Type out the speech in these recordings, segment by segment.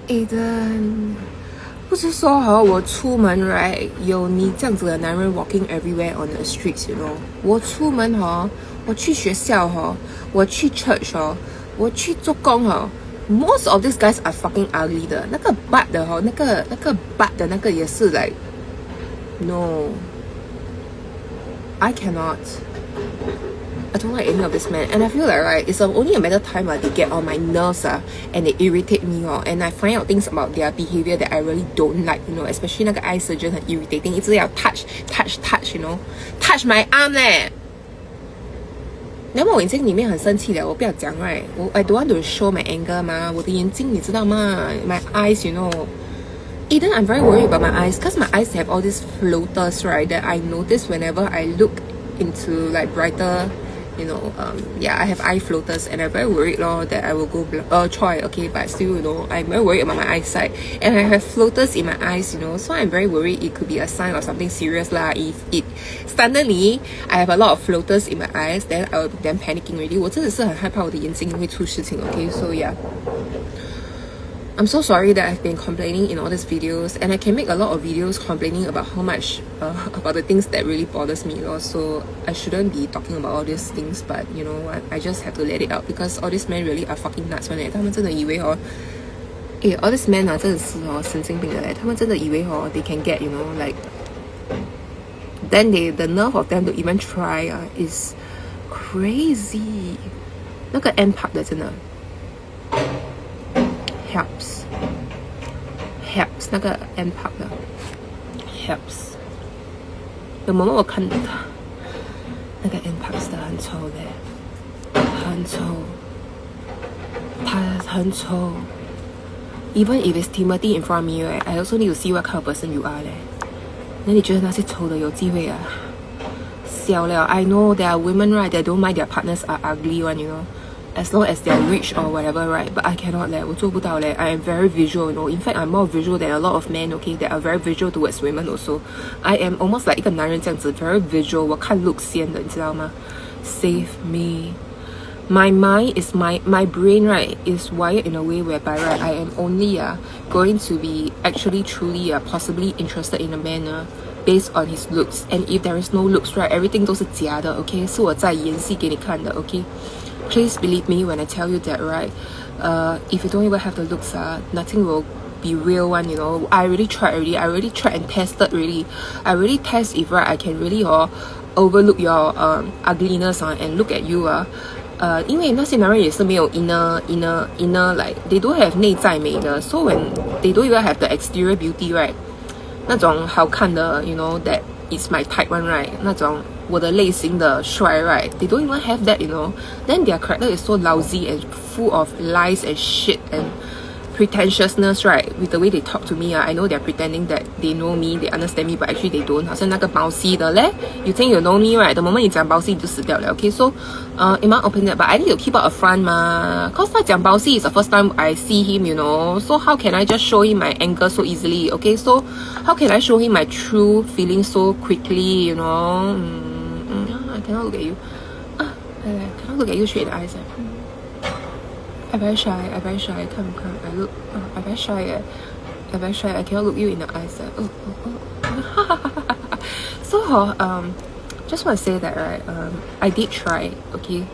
Aiden，不是说哈，我出门 right 有你这样子的男人 walking everywhere on the streets，you know。我出门哈，我去学校哈，我去 church 哈，我去做工哈。Most of these guys are fucking ugly 的。那个 butt 的哈，那个 butt 的那个也是 like no，I cannot。I don't like any of this man, and I feel like right, it's only a matter of time they get on my nerves and they irritate me and I find out things about their behavior that I really don't like, you know, especially 那个 eye surgeon 很 irritating， 一直要 touch, you know, touch my arm 嘞。然后我眼睛里面很生气的，我不要讲 right， I don't want to show my anger 嘛，我的眼睛你知道吗 ？My eyes, you know. Even I'm very worried about my eyes, because my eyes have all these floaters, right? That I notice whenever I look into like brighter. You know, yeah, I have eye floaters and I'm very worried that I will go try, okay, but still, you know, I'm very worried about my eyesight and I have floaters in my eyes, you know, so I'm very worried it could be a sign of something serious lah. If it suddenly I have a lot of floaters in my eyes, then I will be then panicking already. 我真的是很害怕我的眼睛会出事情 okay, so yeah. I'm so sorry that I've been complaining in all these videos, and I can make a lot of videos complaining about how much about the things that really bothers me, so I shouldn't be talking about all these things, but you know what, I just have to let it out because all these men really are fucking nuts 他们真的以为all these men 真的是神经病的他们真的以为they can get, you know, like then the nerve of them to even try is crazy. 那个 end part 的真的helps 那个 end part 的 helps。有moment我看到他那个 end part 是很丑的，很丑，他很丑。Even if it's Timothy in front of me, right, I also need to see what kind of person you are 那你觉得那些丑的有机会啊？小了 I know there are women, right, that don't mind their partners are ugly one, you know. As long as they're rich or whatever, right? But I cannot 我做不到I am very visual, you know. In fact, I'm more visual than a lot of men, okay? That are very visual towards women also. I am almost like 一个男人这样子 very visual. 我看 look 先的，你知道吗？ Save me. My mind is my brain, right, is wired in a way whereby, right, I am only going to be actually truly possibly interested in a man based on his looks. And if there is no looks, right, everything 都是假的 okay? 是我在演戏给你看的 okay? Please believe me when I tell you that, right? If you don't even have the looks, nothing will be real one, you know. I already tried and tested already. I really test if right I can really overlook your ugliness and look at you 因为那些男人也是没有 inner like they don't have 内在美的 so when they don't even have the exterior beauty, right? 那种好看的 you know that is my type one, right? 那种我的类型的帅 right? They don't even have that, you know. Then their character is so lousy and full of lies and shit and pretentiousness, right? With the way they talk to me, I know they're pretending that they know me, they understand me, but actually they don't. 好像那个保西的嘞 You think you know me, right? The moment 你讲保西你就死掉了 Okay, so in my opinion, but I need to keep up a front 嘛 Cause 他讲保西 is the first time I see him, you know. So how can I just show him my anger so easily? Okay, so how can I show him my true feelings so quickly, you know? I cannot look at you. I cannot look at you straight in the eyes. I'm very shy. Come. I'm very shy. I cannot look you in the eyes. So, just want to say that, right, I did try, okay?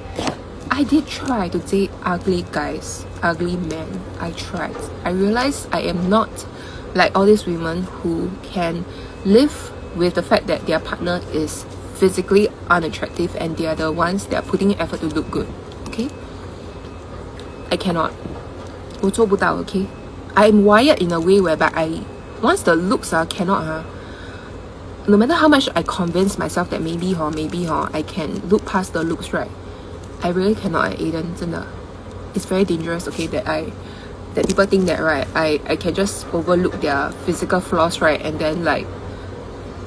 I did try to date ugly guys, ugly men. I tried. I realized I am not like all these women who can live with the fact that their partner is physically unattractive and they are the ones that are putting effort to look good, okay? I cannot. 我做不到 okay? I'm wired in a way whereby once the looks cannot no matter how much I convince myself that maybe I can look past the looks, right? I really cannot, Aiden, 真的 It's very dangerous, okay, that people think that, right, I can just overlook their physical flaws, right, and then like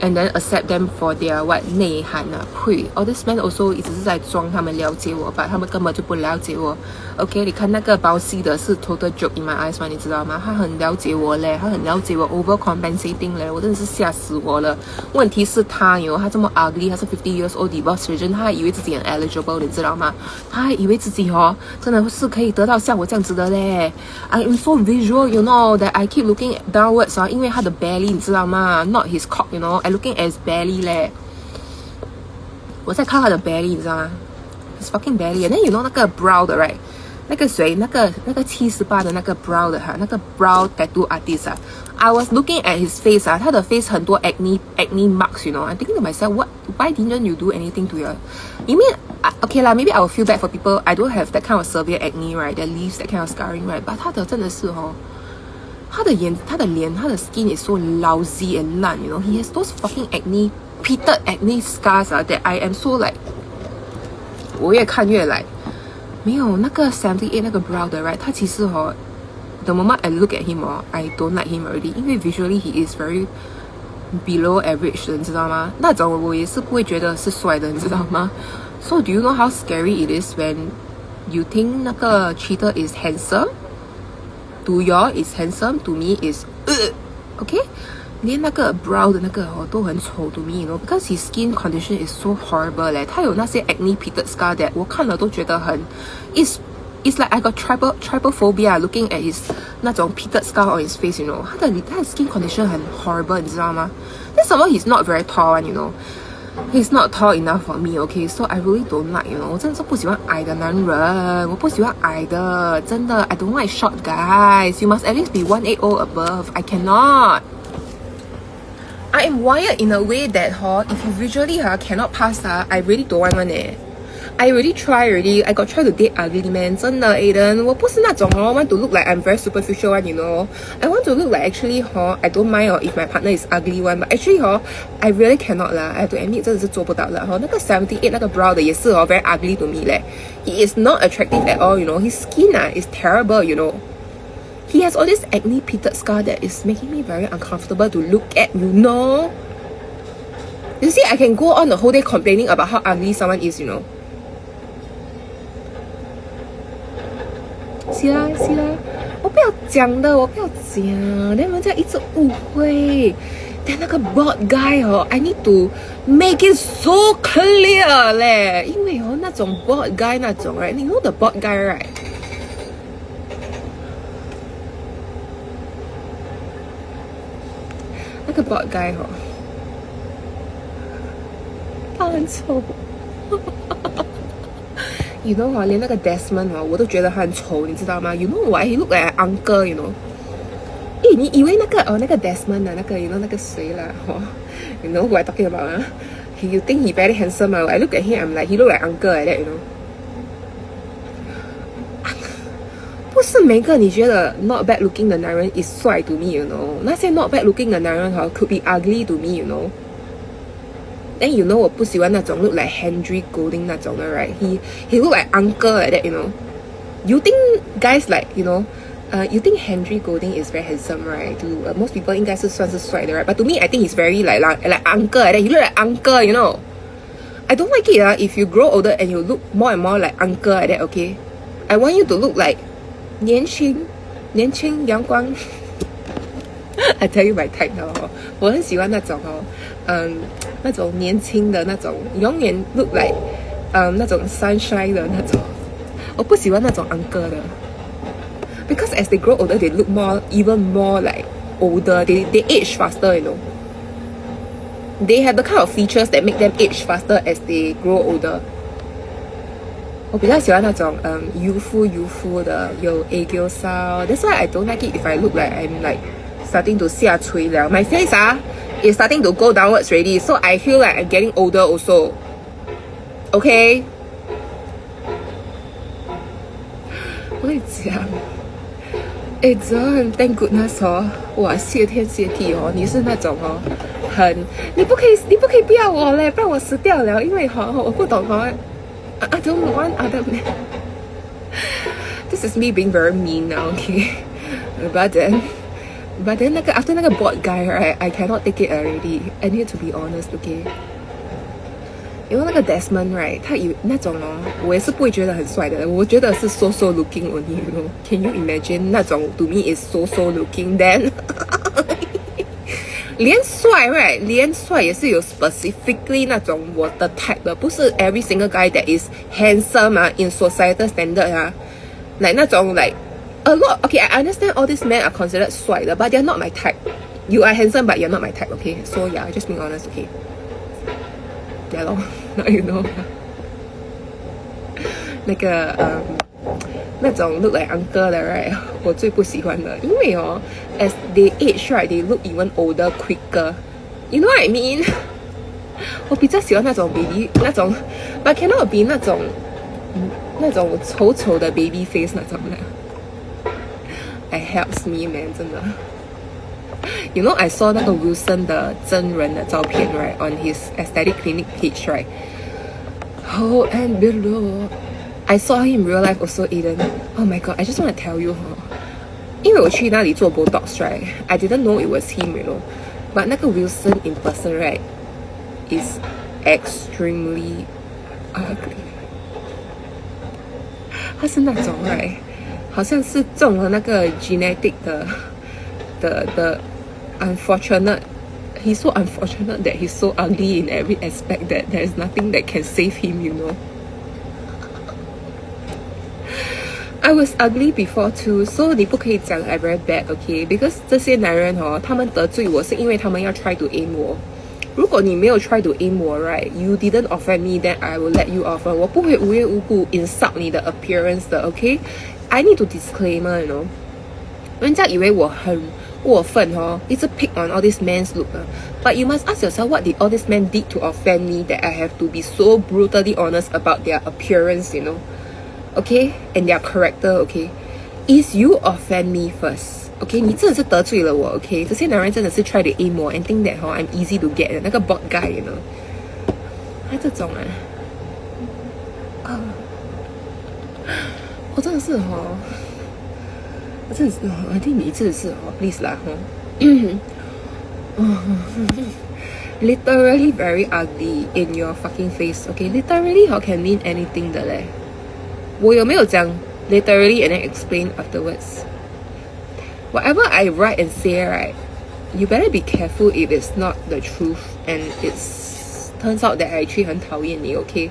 and then accept them for their what 内涵啊，会 all this men also 只是在装他们了解我吧，他们根本就不了解我。OK， 你看那个包西的是 total joke in my eyes 吗？你知道吗？他很了解我嘞，他很了解我 overcompensating 嘞，我真的是吓死我了。问题是他哟，他这么 ugly， 他是50 years old divorce virgin， 他还以为自己很 eligible， 你知道吗？他还以为自己哦，真的是可以得到像我这样子的嘞。I am so visual, you know that I keep looking downwards 啊，因为他的 belly 你知道吗 ？Not his cock, you know. I looking at his belly 嘞。我在看他的 belly， 你知道吗 ？His fucking belly， and then you know 那个 brow 的 right？ 那个谁，那个78的那个 brow 的哈，那个 brow tattoo artist 啊 ，I was looking at his face 啊，他的 face 很多 acne marks，you know. I'm thinking to myself, why didn't you do anything to your? You mean okay 啦 ，maybe I will feel bad for people. I don't have that kind of severe acne, right? That leaves that kind of scarring, right? But 他的真的是哦，他的脸，他的 skin is so lousy and 烂 ，you know. He has those fucking pitted acne scars 啊 that I am so like， 我越看越like。没有那个78那个 brow 的 right， 他其实哦 ，the moment I look at him 哦 ，I don't like him already， 因为 visually he is very below average 的，你知道吗？那种我也是不会觉得是帅的，你知道吗？ So do you know how scary it is when you think 那个 cheater is handsome? To you is handsome, to me is okay？ 连那个 brow 的那个哦都很丑 to me， you know, because his skin condition is so horrible 嘞。他有那些 acne pitted scar that 我看了都觉得很 it's like I got trypophobia looking at his 那种 pitted scar on his face, you know. 他的 skin condition 很 horrible， 你知道吗？ Then some more he's not very tall one, you know. He's not tall enough for me, okay? So I really don't like, you know. 我真的是不喜欢矮的男人，我不喜欢矮的，真的 I don't like short guys. You must at least be 180 above. I cannot. I am wired in a way that if you visually cannot pass I really don't want one eh. I already try already. I got try to date ugly man. 真的 Aiden， 我不是那种want to look like I'm very superficial one, you know. I want to look like actually I don't mind if my partner is ugly one, but actually I really cannot 啦。I have to admit 真的是做不到了那个78那个 brow 的也是very ugly to me 嘞。He is not attractive at all, you know. His skin is terrible, you know. He has all this acne pitted scar that is making me very uncomfortable to look at, you know. You see, I can go on the whole day complaining about how ugly someone is, you know. See 啦，我不要讲的，我不要讲，人们这样一直误会。但那个 bald guy I need to make it so clear 嘞，因为那种 bald guy 那种 right， you know the bald guy right？那个 bald guy 他很丑。You know 连那个 Desmond 我都觉得他很丑，你知道吗 ？You know why he look like an uncle, you know？ 你以为那个 Desmond 那个 you know 那个谁啦？You know who I talking about 啊 ？You think he very handsome I look at him, I'm like he look like uncle like that, you know？ 不是每个你觉得 not bad looking 的男人 is 帅 to me, you know？ 那些 not bad looking 的男人could be ugly to me, you know？Then you know 我不喜欢那种 look like Henry Golding 那种的 right? He look like uncle like that, you know. You think guys like you know, you think Henry Golding is very handsome, right? To most people 应该是算是帅的 right? But to me, I think he's very like uncle like that. He look like uncle, you know. I don't like it if you grow older and you look more and more like uncle like that, okay? I want you to look like 年轻阳光。I tell you my type 我很喜欢那种那种年轻的那种，永远 look like 那种 sunshine 的那种，我不喜欢那种 uncle 的 ，because as they grow older they look even more like older. They age faster, you know. They have the kind of features that make them age faster as they grow older. 我比较喜欢那种yufu 的，有 aegyo sao. That's why I don't like it if I look like I'm like starting to 下垂了。My face is starting to go downwards already, so I feel like I'm getting older also. Okay? 我跟你讲John, thank goodness 哇，谢天谢地你是那种你不可以不要我嘞，不然我死掉了，因为我不懂I don't want other men. This is me being very mean now, okay? But then But then after 那个 bot guy, right, I cannot take it already. I need to be honest, okay? 因为那个 Desmond, right, 他有那种我也是不会觉得很帅的，我觉得是 so looking only, you know? Can you imagine 那种 to me is so looking then? 连帅 right， 连帅也是有 specifically 那种我的 type 的，不是 every single guy that is handsome 啊 in societal standard 啊，like 那种 like a lot. Okay, I understand all these men are considered 帅的 but they're not my type. You are handsome but you're not my type, okay? So yeah, just being honest, okay? Yeah lor, now you know. 那个那种 look like uncle 的 right 我最不喜欢的，因为as they age right they look even older quicker, you know what I mean? 我比较喜欢那种 baby 那种 but cannot be 那种丑的 baby face 那种的。 It helps me man 真的。 You know I saw 那个 Wilson 的真人的照片 right on his aesthetic clinic page right. Oh and below I saw him in real life also, Aiden. Oh my god, I just want to tell you 因为我去那里做 Botox right, I didn't know it was him, you know. But 那个 Wilson in person right is extremely ugly. 他是那种 right 好像是中了那个 genetic 的 unfortunate. He's so unfortunate that he's so ugly in every aspect that there's nothing that can save him, you know. I was ugly before too, so 你不可以讲 I very bad, okay? Because 这些男人他们得罪我是因为他们要 try to aim 我。如果你没有 try to aim 我 right, you didn't offend me, then I will let you off. 我不会无缘无故 insult 你的 appearance 的 okay? I need to disclaimer, you know. 人家以为我很过分一直 pick on all these men's look but you must ask yourself what did all these men did to offend me that I have to be so brutally honest about their appearance, you know. Okay, and their character, okay, is you offend me first, okay? 你真的是得罪了我 okay? 这些男人真的是 try to aim 我 and think that I'm easy to get 的那个 bot guy, you know. 他这种我真的是我真的是I think 你真的是please 啦literally very ugly in your fucking face, okay? Literally can mean anything 的嘞。我有没有讲 literally and then explain afterwards? Whatever I write and say, right, you better be careful if it's not the truth and it's turns out that I actually 很讨厌你 okay?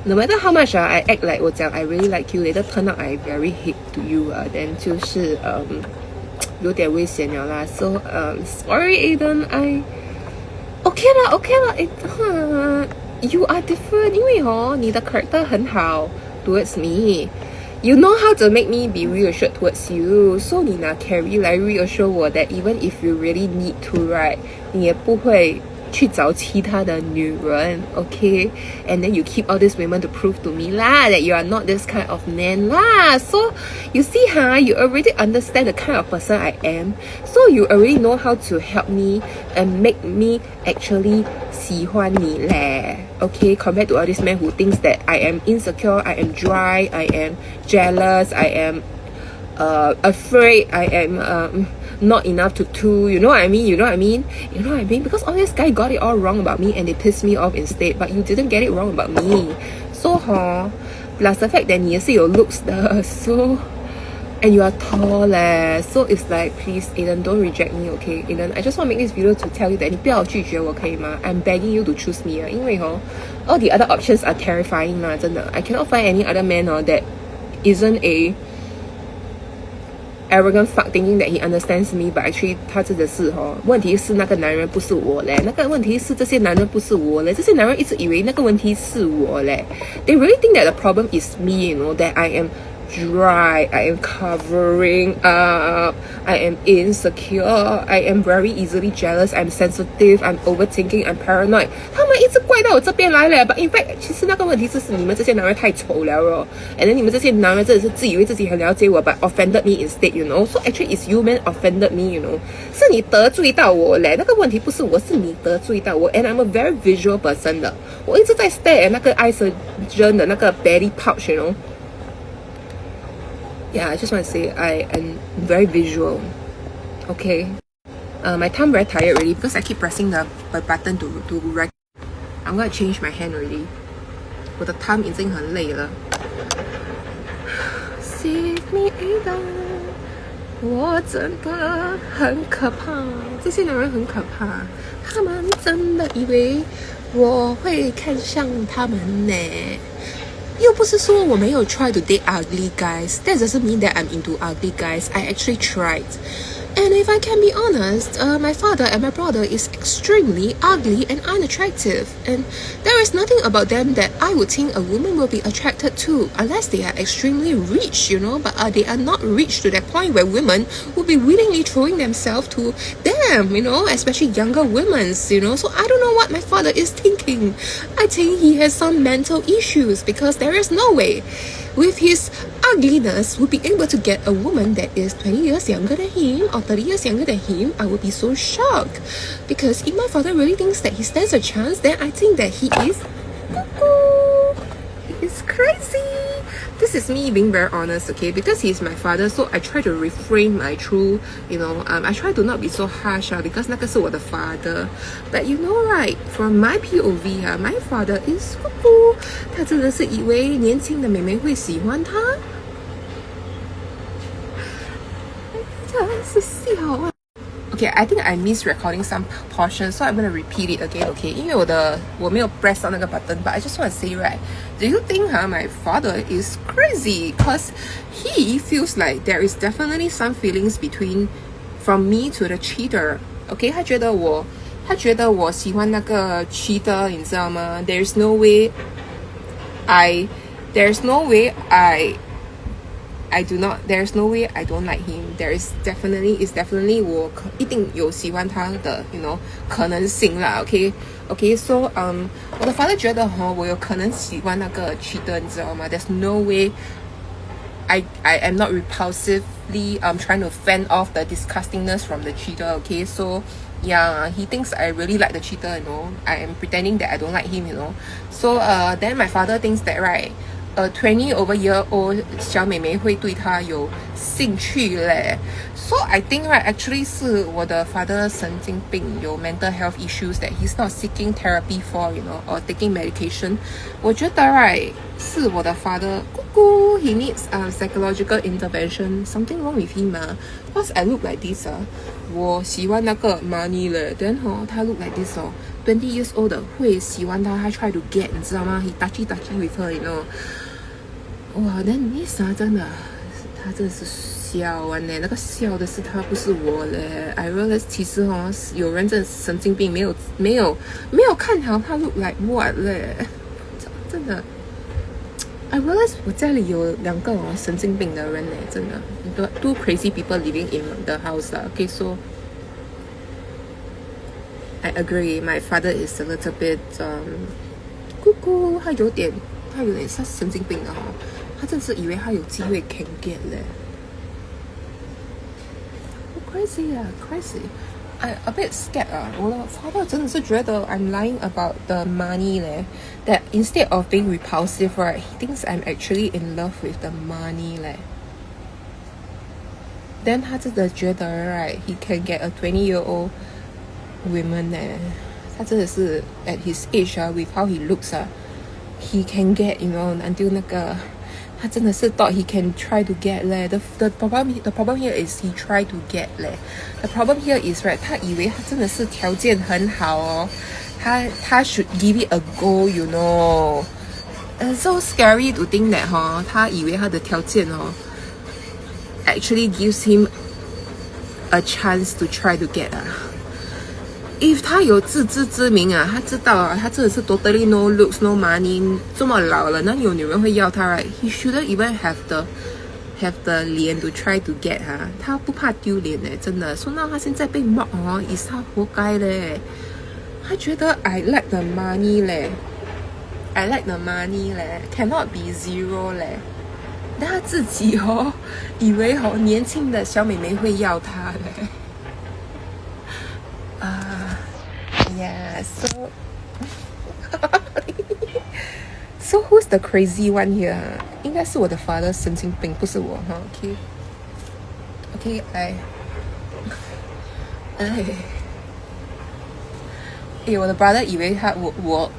No matter how much I act like 我讲 I really like you, later turn out I very hate to you then 就是有点危险了啦。So sorry Aiden, I okay 啦you are different 因为你的 character 很好towards me. You know how to make me be reassured towards you. So 你拿 carry 来 reassure 我 that even if you really need to, right, 你也不会去找其他的女人 okay? And then you keep all these women to prove to me lah that you are not this kind of man lah. So you see you already understand the kind of person I am. So you already know how to help me and make me actually 喜欢你嘞 okay? Compared to all these men who thinks that I am insecure, I am dry, I am jealous, I am afraid, I am not enough to two, you know what I mean? You know what I mean? You know what I mean? Because all these guys got it all wrong about me and they pissed me off instead, but you didn't get it wrong about me. So plus the fact that 你也是有 looks 的 so and you are tall so it's like please Aiden don't reject me, okay? Aiden, I just want to make this video to tell you that 你不要拒绝我可以吗？ I'm begging you to choose me 因为all the other options are terrifying 真的 I cannot find any other man that isn't a arrogant fuck thinking that he understands me, but actually 他真的是问题是那个男人不是我嘞，那个问题是这些男人不是我嘞，这些男人一直以为那个问题是我嘞。They really think that the problem is me, you know, that I am dry, I am covering up, I am insecure, I am very easily jealous, I'm sensitive, I'm overthinking, I'm paranoid. 他们一直怪到我这边来了 but in fact 其实那个问题是你们这些男人太丑了and then 你们这些男人真的是自以为自己很了解我 but offended me instead, you know. So actually it's you men offended me, you know. 是你得罪到我嘞，那个问题不是我，是你得罪到我 and I'm a very visual person 的，我一直在 stare at 那个 eye surgeon 的那个 belly pouch, you know. Yeah, I just want to say I am very visual, okay? My thumb very tired already because I keep pressing the button to record. I'm gonna change my hand already. 我的 thumb 已经很累了。Save me, Ada。我真的很可怕，这些男人很可怕，他们真的以为我会看上他们呢。又不是说我没有 try to date ugly guys. That doesn't mean that I'm into ugly guys. I actually tried. And if I can be honest, my father and my brother is extremely ugly and unattractive. And there is nothing about them that I would think a woman will be attracted to unless they are extremely rich, you know. But they are not rich to that point where women will be willingly throwing themselves to them, you know, especially younger women, you know. So I don't know what my father is thinking. I think he has some mental issues because there is no way with his ugliness would be able to get a woman that is 20 years younger than him or 30 years younger than him. I would be so shocked because if my father really thinks that he stands a chance, then I think that he is cuckoo. He is crazy. This is me being very honest, okay, because he's my father, so I try to refrain my true, you know, I try to not be so harsh because 那个是我的 father. But you know, right, from my POV, my father is cuckoo. 他真的是以为年轻的妹妹会喜欢他，真是笑啊。Okay, I think I missed recording some portions, so I'm gonna repeat it again, okay? 因为我没有 press 到那个 button, but I just want to say, right, do you think my father is crazy? Because he feels like there is definitely some feelings from me to the cheater, okay? 他觉得我喜欢那个 cheater, 你知道吗？ There's no way I don't like him. It's definitely 我一定有喜欢他的 you know 可能性啦 okay so 我的 father 觉得我有可能喜欢那个 cheater 你知道吗 There's no way I am not repulsively trying to fend off the disgustingness from the cheater, okay? So yeah, he thinks I really like the cheater, you know. I am pretending that I don't like him, you know. So then my father thinks that, right, a 20-over-year-old 小妹妹会对他有兴趣嘞。So I think, right, actually 是我的 father 神经病，有 mental health issues that he's not seeking therapy for, you know, or taking medication. 我觉得 right 是我的 father 姑姑 he needs psychological intervention. Something wrong with him Because I look like this 我喜欢那个 money 嘞 then 他 look like this 20 years old 的会喜欢他 try to get 你知道吗 he touchy with her, you know. 哇 then this 真的他真的是笑完嘞，那个笑的是他，不是我嘞。I realize 其实有人真的神经病，没有看好他 look like what 嘞，真的。I realize 我家里有2个神经病的人嘞，真的，two crazy people living in the house Okay, so I agree. My father is a little bit 姑姑，他有点像神经病的他真是以为他有机会 can get 嘞。Crazy crazy. I a bit scared 我的 father 真的是觉得 I'm lying about the money 嘞 that instead of being repulsive, right, he thinks I'm actually in love with the money 嘞 then 他真的觉得 right, he can get a 20-year-old woman 嘞他真的是 at his age with how he looks he can get, you know, until 那个他真的是 thought he can try to get 嘞 the problem here is he try to get 嘞 the problem here is, right, 他以为他真的是条件很好他 should give it a go, you know. It's so scary to think that 他以为他的条件actually gives him a chance to try to get If 他有自知之明他知道他真的是 totally no looks, no money, 这么老了，哪里有女人会要他 right? He shouldn't even have the 脸 to try to get 他不怕丢脸真的。说到他现在被 mock is 他活该嘞。他觉得 I like the money 嘞 I like the money 嘞 cannot be zero 嘞。但他自己以为年轻的小妹妹会要他嘞。Yeah, so who's the crazy one here? 应该是我的 father 神经病，不是我Okay, 我的 brother 以为我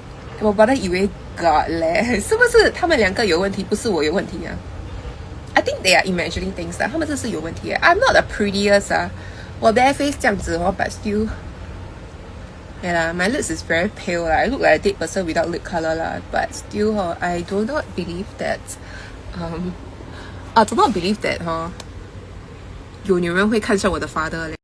brother 以为 God 嘞，是不是他们两个有问题，不是我有问题啊？I think they are imagining things 他们这是有问题。I'm not the prettiest 啊，我 bare face 这样子but still， yeah my lips is very pale I look like a dead person without lip color but still I do not believe that I do not believe that 有女人会看上我的 father 嘞。